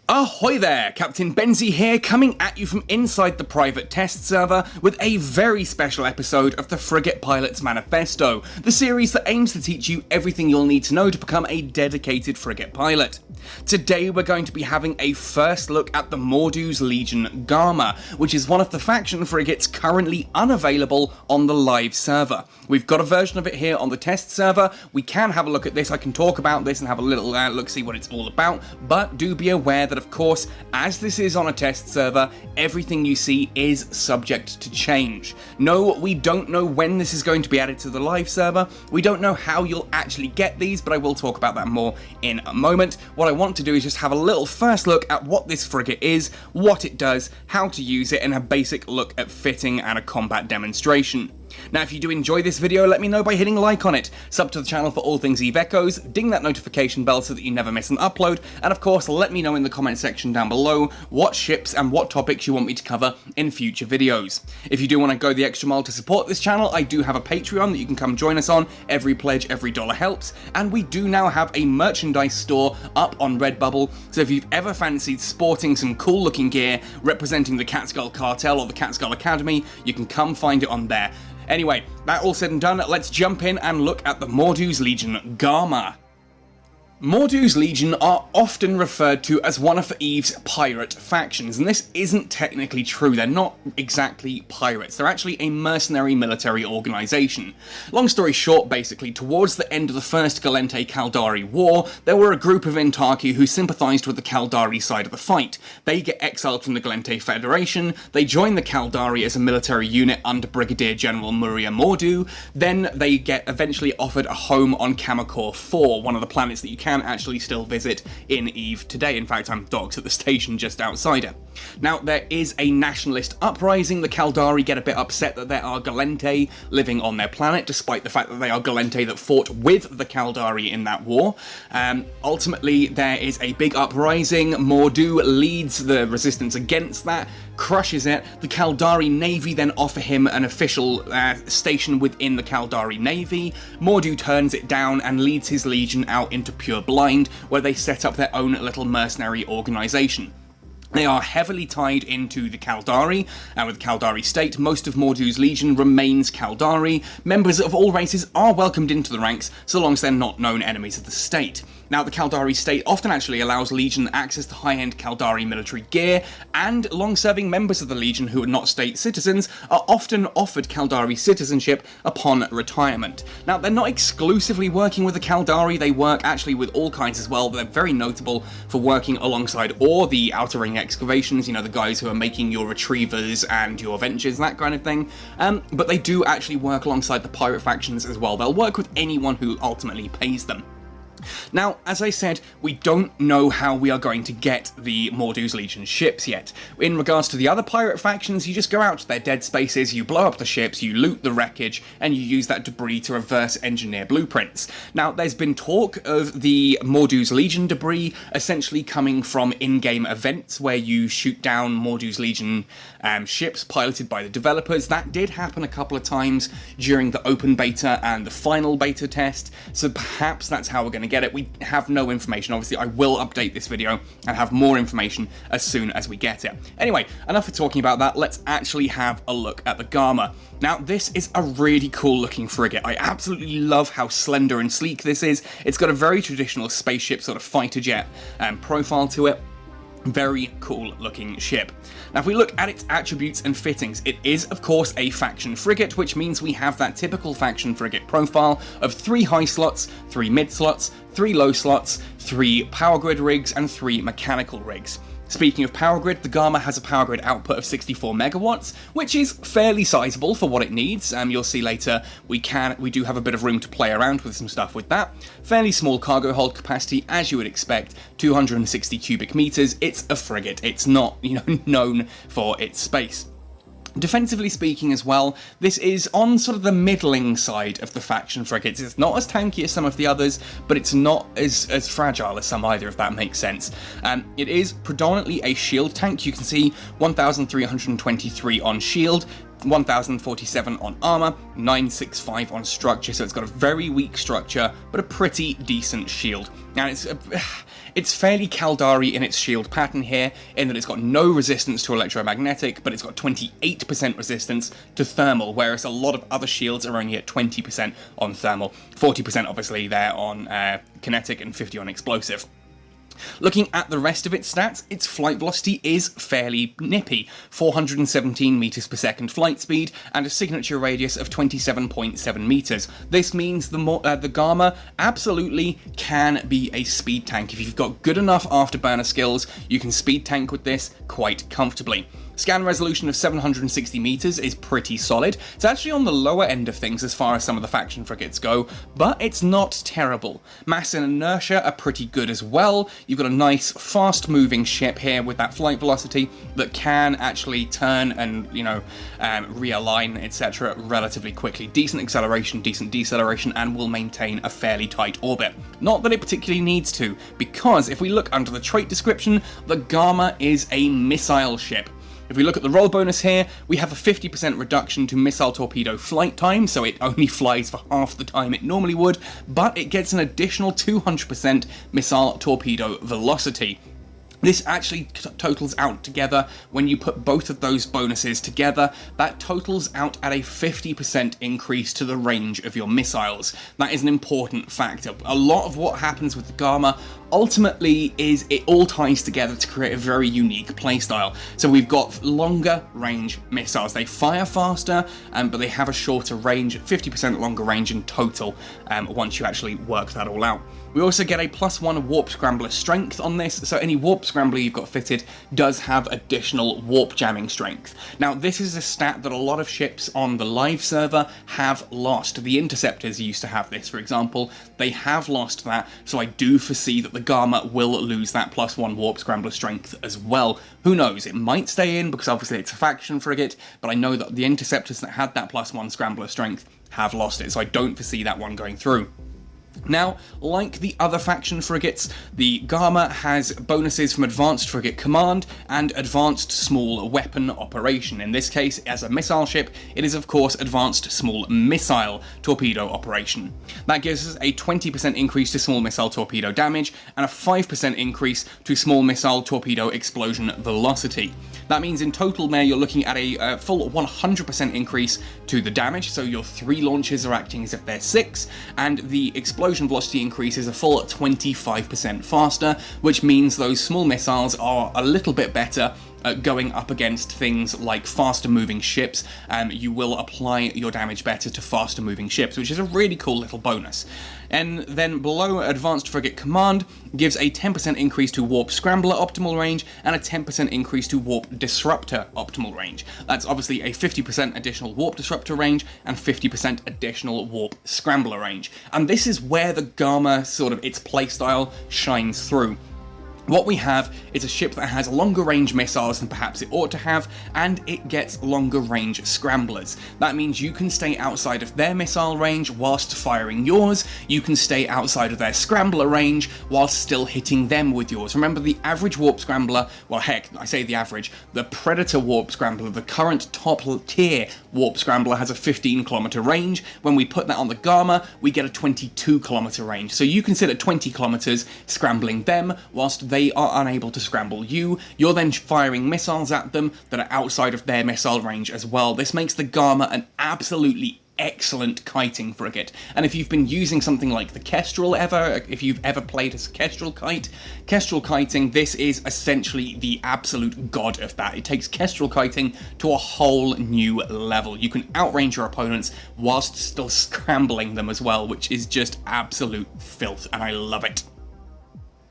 Ahoy there, Captain Benzie here, coming at you from inside the private test server with a very special episode of the Frigate Pilot's Manifesto, the series that aims to teach you everything you'll need to know to become a dedicated frigate pilot. Today we're going to be having a first look at the Mordu's Legion Garmur, which is one of the faction frigates currently unavailable on the live server. We've got a version of it here on the test server. We can have a look at this, I can talk about this and have a little look, see what it's all about, but do be aware that of course, as this is on a test server, everything you see is subject to change. No, we don't know when this is going to be added to the live server, we don't know how you'll actually get these, but I will talk about that more in a moment. What I want to do is just have a little first look at what this frigate is, what it does, how to use it, and a basic look at fitting and a combat demonstration. Now if you do enjoy this video, let me know by hitting like on it, sub to the channel for all things Eve Echoes, ding that notification bell so that you never miss an upload, and of course let me know in the comment section down below what ships and what topics you want me to cover in future videos. If you do want to go the extra mile to support this channel, I do have a Patreon that you can come join us on. Every pledge, every dollar helps, and we do now have a merchandise store up on Redbubble, so if you've ever fancied sporting some cool looking gear representing the Catskull Cartel or the Catskull Academy, you can come find it on there. Anyway, that all said and done, let's jump in and look at the Mordu's Legion Garmur. Mordu's Legion are often referred to as one of Eve's pirate factions, and this isn't technically true. They're not exactly pirates, they're actually a mercenary military organisation. Long story short, basically, towards the end of the First Gallente-Caldari War, there were a group of Intaki who sympathised with the Caldari side of the fight. They get exiled from the Gallente Federation, they join the Caldari as a military unit under Brigadier General Muria Mordu, then they get eventually offered a home on Kamakor 4, one of the planets that you can actually still visit in Eve today. In fact, I'm docked at the station just outside it. Now, there is a nationalist uprising. The Caldari get a bit upset that there are Gallente living on their planet, despite the fact that they are Gallente that fought with the Caldari in that war. Ultimately, there is a big uprising. Mordu leads the resistance against that, crushes it. The Caldari Navy then offer him an official station within the Caldari Navy. Mordu turns it down and leads his legion out into pure blind, where they set up their own little mercenary organisation. They are heavily tied into the Caldari, and with the Caldari state, most of Mordu's Legion remains Caldari. Members of all races are welcomed into the ranks, so long as they're not known enemies of the state. Now, the Caldari state often actually allows Legion access to high-end Caldari military gear, and long-serving members of the Legion who are not state citizens are often offered Caldari citizenship upon retirement. Now, they're not exclusively working with the Caldari, they work actually with all kinds as well. They're very notable for working alongside or the Outer Ring excavations, you know, the guys who are making your retrievers and your ventures, that kind of thing. But they do actually work alongside the pirate factions as well. They'll work with anyone who ultimately pays them. Now, as I said, we don't know how we are going to get the Mordu's Legion ships yet. In regards to the other pirate factions, you just go out to their dead spaces, you blow up the ships, you loot the wreckage, and you use that debris to reverse engineer blueprints. Now, there's been talk of the Mordu's Legion debris essentially coming from in-game events where you shoot down Mordu's Legion ships piloted by the developers. That did happen a couple of times during the open beta and the final beta test, so perhaps that's how we're going to get it. We have no information. Obviously, I will update this video and have more information as soon as we get it. Anyway, enough of talking about that. Let's actually have a look at the Garmur. Now, this is a really cool looking frigate. I absolutely love how slender and sleek this is. It's got a very traditional spaceship sort of fighter jet profile to it. Very cool looking ship. Now, if we look at its attributes and fittings, it is of course a faction frigate, which means we have that typical faction frigate profile of 3 high slots, 3 mid slots, 3 low slots, 3 power grid rigs, and 3 mechanical rigs. Speaking of power grid, the Garmur has a power grid output of 64 megawatts, which is fairly sizable for what it needs. You'll see later we do have a bit of room to play around with some stuff with that. Fairly small cargo hold capacity, as you would expect, 260 cubic meters. It's a frigate. It's not, known for its space. Defensively speaking as well, this is on sort of the middling side of the faction frigates. It's not as tanky as some of the others, but it's not as fragile as some either, if that makes sense. It is predominantly a shield tank. You can see 1,323 on shield, 1047 on armor, 965 on structure, so it's got a very weak structure, but a pretty decent shield. Now, it's fairly Kaldari in its shield pattern here, in that it's got no resistance to electromagnetic, but it's got 28% resistance to thermal, whereas a lot of other shields are only at 20% on thermal. 40% obviously there on kinetic, and 50 on explosive. Looking at the rest of its stats, its flight velocity is fairly nippy, 417 meters per second flight speed, and a signature radius of 27.7 meters. This means the Garmur absolutely can be a speed tank. If you've got good enough afterburner skills, you can speed tank with this quite comfortably. Scan resolution of 760 meters is pretty solid. It's actually on the lower end of things as far as some of the faction frigates go, but it's not terrible. Mass and inertia are pretty good as well. You've got a nice fast-moving ship here with that flight velocity that can actually turn and, realign, etc. relatively quickly. Decent acceleration, decent deceleration, and will maintain a fairly tight orbit. Not that it particularly needs to, because if we look under the trait description, the Garmur is a missile ship. If we look at the roll bonus here, we have a 50% reduction to missile torpedo flight time, so it only flies for half the time it normally would, but it gets an additional 200% missile torpedo velocity. This actually totals out together, when you put both of those bonuses together, that totals out at a 50% increase to the range of your missiles. That is an important factor. A lot of what happens with the Garmur ultimately is it all ties together to create a very unique playstyle. So we've got longer range missiles. They fire faster, but they have a shorter range, 50% longer range in total, once you actually work that all out. We also get a +1 warp scrambler strength on this, so any warp scrambler you've got fitted does have additional warp jamming strength. Now, this is a stat that a lot of ships on the live server have lost. The interceptors used to have this, for example. They have lost that, so I do foresee that the Garmur will lose that +1 warp scrambler strength as well. Who knows, it might stay in because obviously it's a faction frigate, but I know that the interceptors that had that +1 scrambler strength have lost it, so I don't foresee that one going through. Now, like the other faction frigates, the Garmur has bonuses from Advanced Frigate Command and Advanced Small Weapon Operation. In this case, as a missile ship, it is of course Advanced Small Missile Torpedo Operation. That gives us a 20% increase to small missile torpedo damage and a 5% increase to small missile torpedo explosion velocity. That means in total there you're looking at a full 100% increase to the damage, so your 3 launches are acting as if they're 6, and the explosion velocity increase is a full 25% faster, which means those small missiles are a little bit better going up against things like faster moving ships. You will apply your damage better to faster moving ships, which is a really cool little bonus. And then below, Advanced Frigate Command gives a 10% increase to Warp Scrambler optimal range and a 10% increase to Warp Disruptor optimal range. That's obviously a 50% additional Warp Disruptor range and 50% additional Warp Scrambler range. And this is where the Garmur, sort of its playstyle, shines through. What we have is a ship that has longer range missiles than perhaps it ought to have, and it gets longer range scramblers. That means you can stay outside of their missile range whilst firing yours, you can stay outside of their scrambler range whilst still hitting them with yours. Remember, the average warp scrambler, well heck, I say the average, the Predator warp scrambler, the current top tier warp scrambler, has a 15-kilometer range. When we put that on the Garmur, we get a 22-kilometer range. So you can sit at 20 kilometers scrambling them whilst they are unable to scramble you. You're then firing missiles at them that are outside of their missile range as well. This makes the Garmur an absolutely excellent kiting frigate. And if you've been using something like the Kestrel if you've ever played as a Kestrel kite, Kestrel kiting, this is essentially the absolute god of that. It takes Kestrel kiting to a whole new level. You can outrange your opponents whilst still scrambling them as well, which is just absolute filth, and I love it.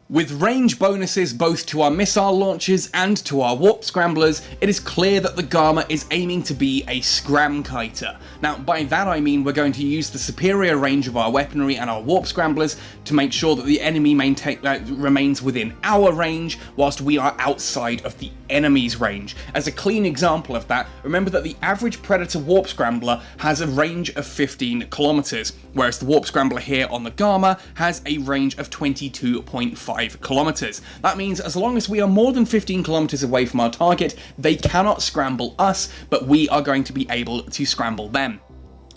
With range bonuses both to our missile launches and to our warp scramblers, it is clear that the Garmur is aiming to be a Scram-Kiter. Now, by that I mean we're going to use the superior range of our weaponry and our warp scramblers to make sure that the enemy remains within our range whilst we are outside of the enemy's range. As a clean example of that, remember that the average Predator warp scrambler has a range of 15 kilometers, whereas the warp scrambler here on the Garmur has a range of 22.5 5 kilometers. That means as long as we are more than 15 kilometers away from our target, they cannot scramble us, but we are going to be able to scramble them.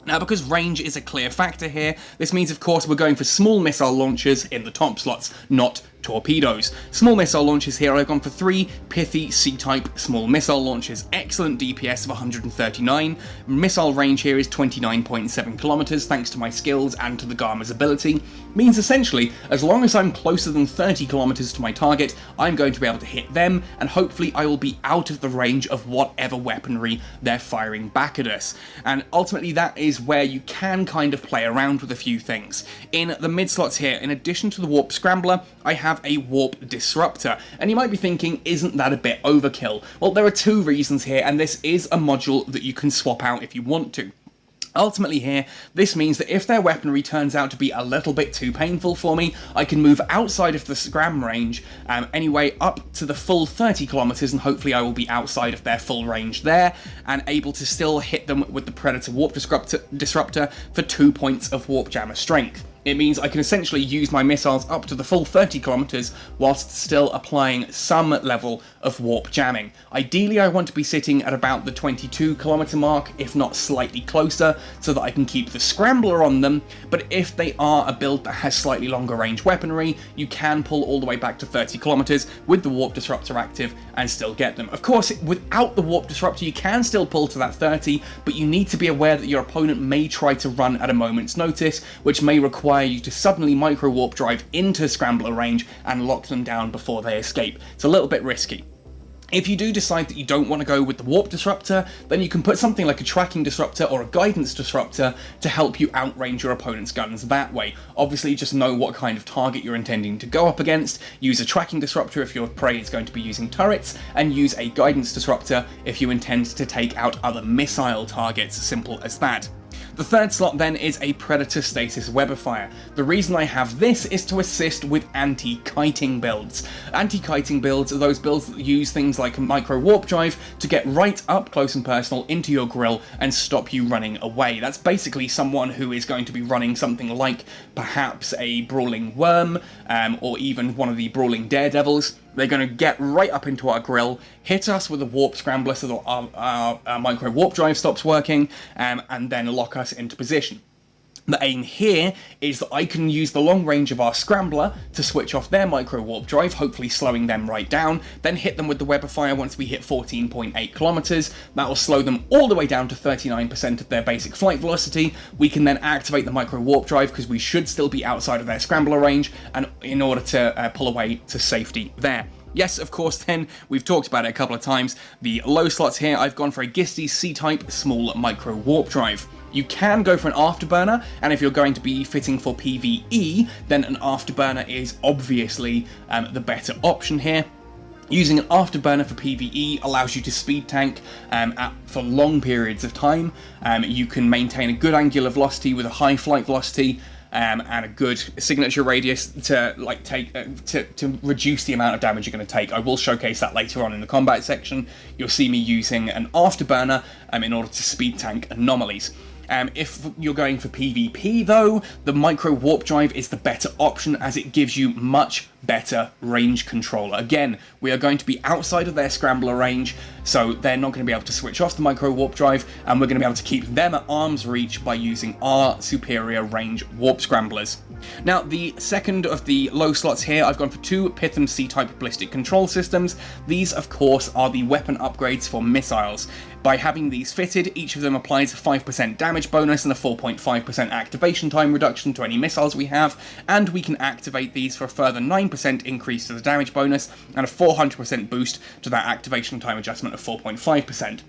Now, because range is a clear factor here, this means, of course, we're going for small missile launchers in the top slots, not torpedoes. Small missile launchers here, I've gone for 3 pithy C-type small missile launchers. Excellent DPS of 139. Missile range here is 29.7 kilometers, thanks to my skills and to the Garmur's ability. Means essentially, as long as I'm closer than 30 kilometers to my target, I'm going to be able to hit them, and hopefully I will be out of the range of whatever weaponry they're firing back at us. And ultimately, that is where you can kind of play around with a few things. In the mid slots here, in addition to the warp scrambler, I have a warp disruptor, and you might be thinking, isn't that a bit overkill? Well, there are 2 reasons here, and this is a module that you can swap out if you want to. Ultimately here, this means that if their weaponry turns out to be a little bit too painful for me, I can move outside of the scram range anyway up to the full 30 kilometers, and hopefully I will be outside of their full range there and able to still hit them with the Predator Warp Disruptor for 2 points of Warp Jammer strength. It means I can essentially use my missiles up to the full 30 kilometers whilst still applying some level of warp jamming. Ideally, I want to be sitting at about the 22 kilometer mark, if not slightly closer, so that I can keep the scrambler on them, but if they are a build that has slightly longer range weaponry, you can pull all the way back to 30 kilometers with the Warp Disruptor active and still get them. Of course, without the Warp Disruptor, you can still pull to that 30, but you need to be aware that your opponent may try to run at a moment's notice, which may require you to suddenly micro warp drive into scrambler range and lock them down before they escape. It's a little bit risky. If you do decide that you don't want to go with the warp disruptor, then you can put something like a tracking disruptor or a guidance disruptor to help you outrange your opponent's guns that way. Obviously, just know what kind of target you're intending to go up against. Use a tracking disruptor if your prey is going to be using turrets, and use a guidance disruptor if you intend to take out other missile targets. Simple as that. The third slot then is a Predator Stasis Webifier. The reason I have this is to assist with anti-kiting builds. Anti-kiting builds are those builds that use things like a micro warp drive to get right up close and personal into your grill and stop you running away. That's basically someone who is going to be running something like perhaps a Brawling Worm or even one of the Brawling Daredevils. They're going to get right up into our grill, hit us with a warp scrambler so that our micro warp drive stops working, and then lock us into position. The aim here is that I can use the long range of our scrambler to switch off their micro warp drive, hopefully slowing them right down, then hit them with the Webifier once we hit 14.8 kilometers. That will slow them all the way down to 39% of their basic flight velocity. We can then activate the micro warp drive because we should still be outside of their scrambler range, and in order to pull away to safety there. Yes, of course, then, we've talked about it a couple of times. The low slots here, I've gone for a Gisty C-type small micro warp drive. You can go for an afterburner, and if you're going to be fitting for PvE, then an afterburner is obviously the better option here. Using an afterburner for PvE allows you to speed tank for long periods of time. You can maintain a good angular velocity with a high flight velocity, and a good signature radius to to reduce the amount of damage you're going to take. I will showcase that later on in the combat section. You'll see me using an afterburner in order to speed tank anomalies. If you're going for PvP though, the micro warp drive is the better option as it gives you much better range control. Again, we are going to be outside of their scrambler range, so they're not going to be able to switch off the micro warp drive, and we're going to be able to keep them at arm's reach by using our superior range warp scramblers. Now, the second of the low slots here, I've gone for 2 Pitham C-type ballistic control systems. These, of course, are the weapon upgrades for missiles. By having these fitted, each of them applies a 5% damage bonus and a 4.5% activation time reduction to any missiles we have, and we can activate these for a further 9% increase to the damage bonus and a 400% boost to that activation time adjustment of 4.5%.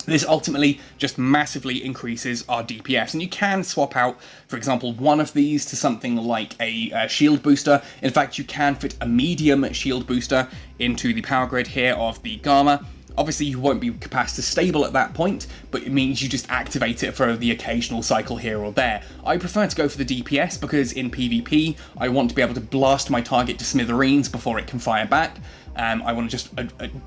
This ultimately just massively increases our DPS, and you can swap out, for example, one of these to something like a shield booster. In fact, you can fit a medium shield booster into the power grid here of the Garmur, Obviously you won't be capacitor stable at that point, but it means you just activate it for the occasional cycle here or there. I prefer to go for the DPS because in PvP I want to be able to blast my target to smithereens before it can fire back. I want to just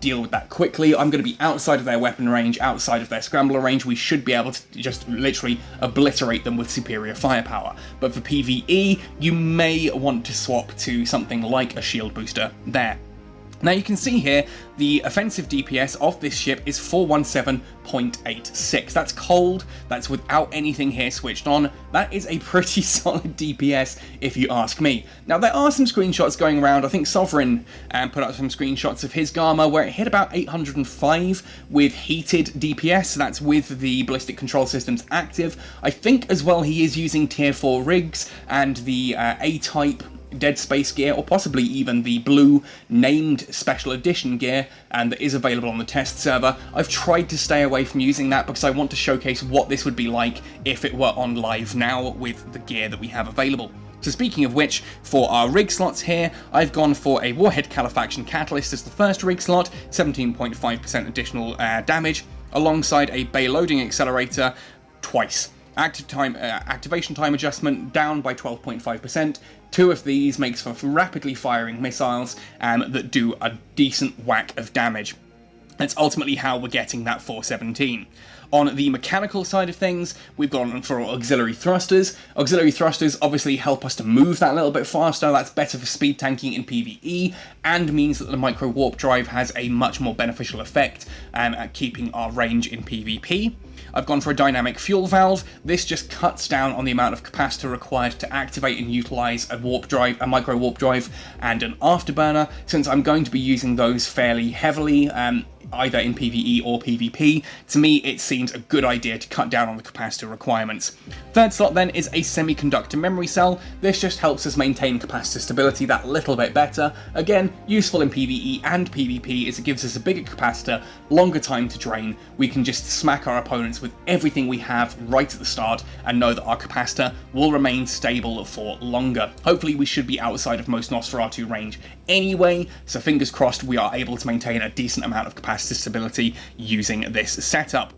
deal with that quickly. I'm going to be outside of their weapon range, outside of their scrambler range. We should be able to just literally obliterate them with superior firepower. But for PvE, you may want to swap to something like a shield booster there. Now you can see here, the offensive DPS of this ship is 417.86. That's cold, that's without anything here switched on. That is a pretty solid DPS if you ask me. Now there are some screenshots going around. I think Sovereign put out some screenshots of his Garmur where it hit about 805 with heated DPS, so that's with the ballistic control systems active. I think as well he is using tier 4 rigs and the A-type Dead Space gear, or possibly even the blue named special edition gear that is available on the test server. I've tried to stay away from using that because I want to showcase what this would be like if it were on live now with the gear that we have available. So speaking of which, for our rig slots here, I've gone for a Warhead Califaction Catalyst as the first rig slot, 17.5% additional damage, alongside a Bay Loading Accelerator twice. Activation time adjustment down by 12.5%. 2 of these makes for rapidly firing missiles that do a decent whack of damage. That's ultimately how we're getting that 417. On the mechanical side of things, we've gone for auxiliary thrusters. Auxiliary thrusters obviously help us to move that little bit faster. That's better for speed tanking in PvE, and means that the micro warp drive has a much more beneficial effect at keeping our range in PvP. I've gone for a dynamic fuel valve. This just cuts down on the amount of capacitor required to activate and utilize a warp drive, a micro warp drive, and an afterburner, since I'm going to be using those fairly heavily, either in PvE or PvP. To me, it seems a good idea to cut down on the capacitor requirements. Third slot then is a semiconductor memory cell. This just helps us maintain capacitor stability that little bit better. Again, useful in PvE and PvP as it gives us a bigger capacitor, longer time to drain. We can just smack our opponents with everything we have right at the start and know that our capacitor will remain stable for longer. Hopefully we should be outside of most Nosferatu range anyway, so fingers crossed we are able to maintain a decent amount of capacitor stability using this setup.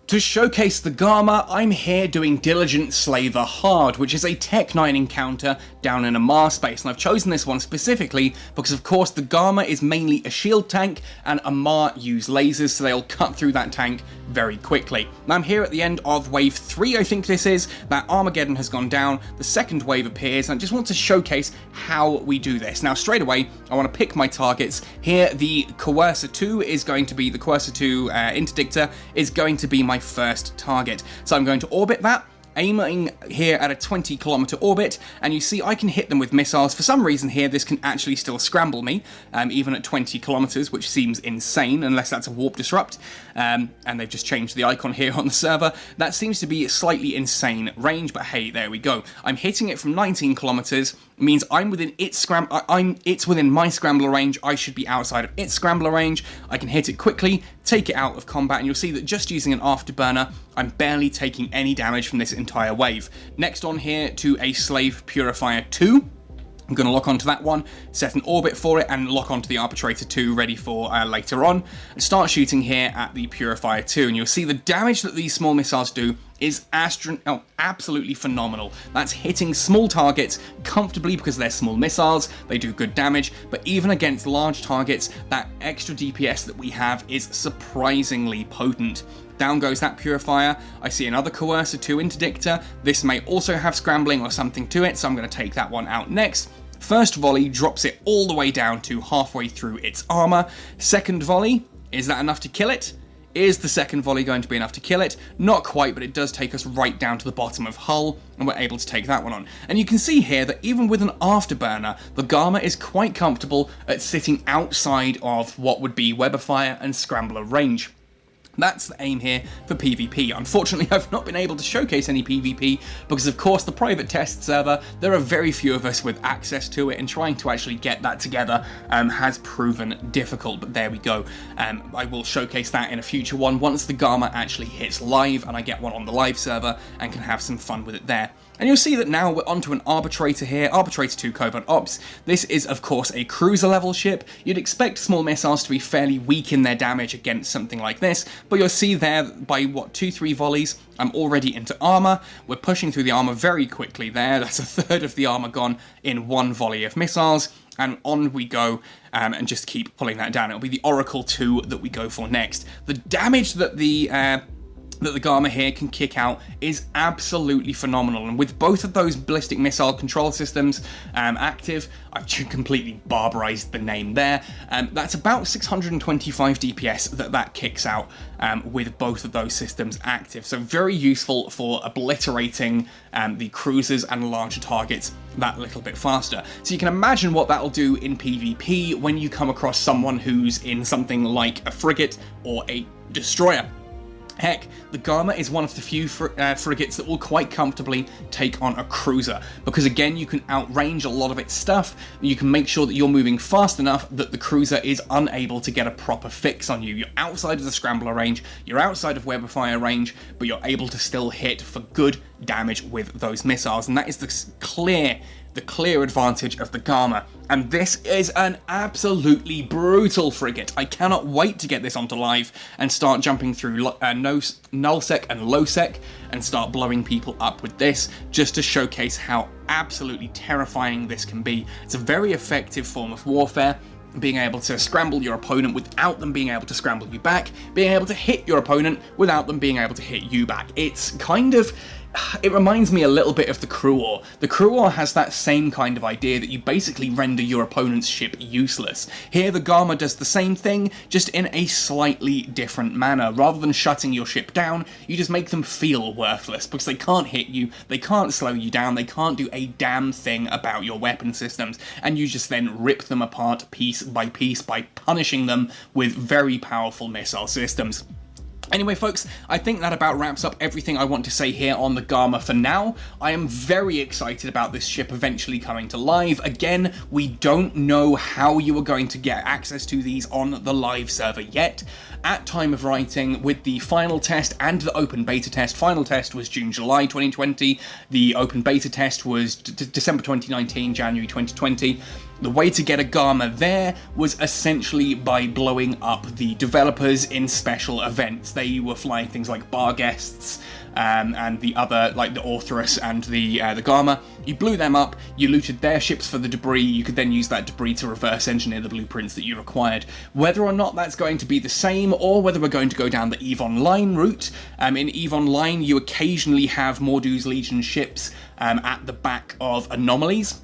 To showcase the Garmur, I'm here doing Diligent Slaver Hard, which is a Tech 9 encounter down in a Mars space, and I've chosen this one specifically because of course the Garmur is mainly a shield tank and Amarr use lasers, so they'll cut through that tank very quickly. Now I'm here at the end of wave 3, I think this is. That Armageddon has gone down, the second wave appears, and I just want to showcase how we do this. Now straight away, I want to pick my targets. Here the Coercer 2 is going to be, the Coercer 2 Interdictor is going to be my first target. So I'm going to orbit that, aiming here at a 20-kilometer orbit, and you see I can hit them with missiles. For some reason here, this can actually still scramble me, even at 20 kilometers, which seems insane, unless that's a warp disrupt, and they've just changed the icon here on the server. That seems to be a slightly insane range, but hey, there we go. I'm hitting it from 19 kilometers, means I'm within it's within my scrambler range. I should be outside of its scrambler range. I can hit it quickly, take it out of combat, and you'll see that just using an afterburner, I'm barely taking any damage from this entire wave. Next on here to a Slave Purifier 2. I'm going to lock onto that one, set an orbit for it, and lock onto the Arbitrator 2 ready for later on. And start shooting here at the Purifier 2, and you'll see the damage that these small missiles do is absolutely phenomenal. That's hitting small targets comfortably because they're small missiles, they do good damage, but even against large targets, that extra DPS that we have is surprisingly potent. Down goes that Purifier. I see another Coercer 2 Interdictor. This may also have scrambling or something to it, so I'm going to take that one out next. First volley drops it all the way down to halfway through its armor. Second volley, is that enough to kill it? Is the second volley going to be enough to kill it? Not quite, but it does take us right down to the bottom of hull, and we're able to take that one on. And you can see here that even with an afterburner, the Garmur is quite comfortable at sitting outside of what would be Weberfire and Scrambler range. That's the aim here for PvP. Unfortunately, I've not been able to showcase any PvP because, of course, the private test server, there are very few of us with access to it, and trying to actually get that together has proven difficult, but there we go. I will showcase that in a future one once the Garmur actually hits live and I get one on the live server and can have some fun with it there. And you'll see that now we're onto an Arbitrator here, Arbitrator 2 Covert Ops. This is, of course, a cruiser level ship. You'd expect small missiles to be fairly weak in their damage against something like this, but you'll see there by, what, 2-3 volleys, I'm already into armor. We're pushing through the armor very quickly there. That's a third of the armor gone in one volley of missiles. And on we go, and just keep pulling that down. It'll be the Oracle 2 that we go for next. The damage that the Garmur here can kick out is absolutely phenomenal, and with both of those ballistic missile control systems active, I've completely barbarized the name there, that's about 625 DPS that kicks out with both of those systems active, so very useful for obliterating the cruisers and larger targets that little bit faster. So you can imagine what that'll do in PvP when you come across someone who's in something like a frigate or a destroyer. Heck, the Garmur is one of the few frigates that will quite comfortably take on a cruiser, because again, you can outrange a lot of its stuff, you can make sure that you're moving fast enough that the cruiser is unable to get a proper fix on you. You're outside of the scrambler range, you're outside of web of fire range, but you're able to still hit for good damage with those missiles, and that is the clear advantage of the Garmur. And this is an absolutely brutal frigate. I cannot wait to get this onto live and start jumping through nullsec and lowsec and start blowing people up with this, just to showcase how absolutely terrifying this can be. It's a very effective form of warfare, being able to scramble your opponent without them being able to scramble you back, being able to hit your opponent without them being able to hit you back. It's kind of... it reminds me a little bit of the Crew War. The Crew War has that same kind of idea that you basically render your opponent's ship useless. Here the Garmur does the same thing, just in a slightly different manner. Rather than shutting your ship down, you just make them feel worthless, because they can't hit you, they can't slow you down, they can't do a damn thing about your weapon systems, and you just then rip them apart piece by punishing them with very powerful missile systems. Anyway, folks, I think that about wraps up everything I want to say here on the Garmur for now. I am very excited about this ship eventually coming to live. Again, we don't know how you are going to get access to these on the live server yet. At time of writing, with the final test and the open beta test, final test was June-July 2020, the open beta test was December 2019, January 2020. The way to get a Garmur there was essentially by blowing up the developers in special events. They were flying things like bar guests and the other, like the Orthrus and the Garmur. You blew them up, you looted their ships for the debris, you could then use that debris to reverse engineer the blueprints that you required. Whether or not that's going to be the same, or whether we're going to go down the EVE Online route, in EVE Online you occasionally have Mordu's Legion ships at the back of anomalies.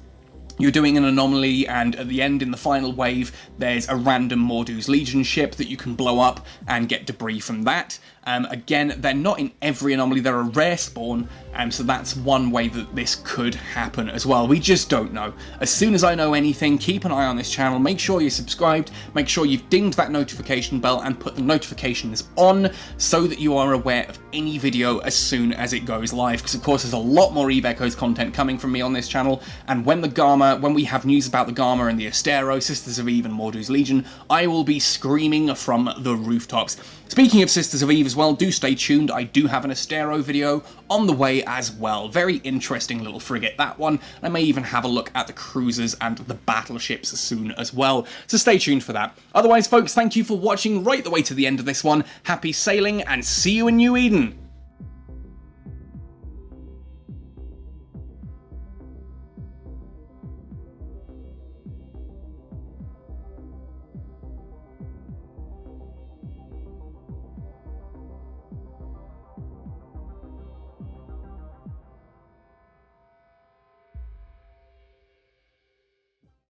You're doing an anomaly, and at the end, in the final wave, there's a random Mordu's Legion ship that you can blow up and get debris from that. Again, they're not in every anomaly, they're a rare spawn, so that's one way that this could happen as well. We just don't know. As soon as I know anything, keep an eye on this channel, make sure you're subscribed, make sure you've dinged that notification bell and put the notifications on so that you are aware of any video as soon as it goes live, because of course there's a lot more EVE Echoes content coming from me on this channel, and when we have news about the Garmur and the Astero, Sisters of Eve and Mordu's Legion, I will be screaming from the rooftops. Speaking of Sisters of Eve as well, do stay tuned, I do have an Astero video on the way as well. Very interesting little frigate, that one. I may even have a look at the cruisers and the battleships soon as well, so stay tuned for that. Otherwise, folks, thank you for watching right the way to the end of this one. Happy sailing, and see you in New Eden!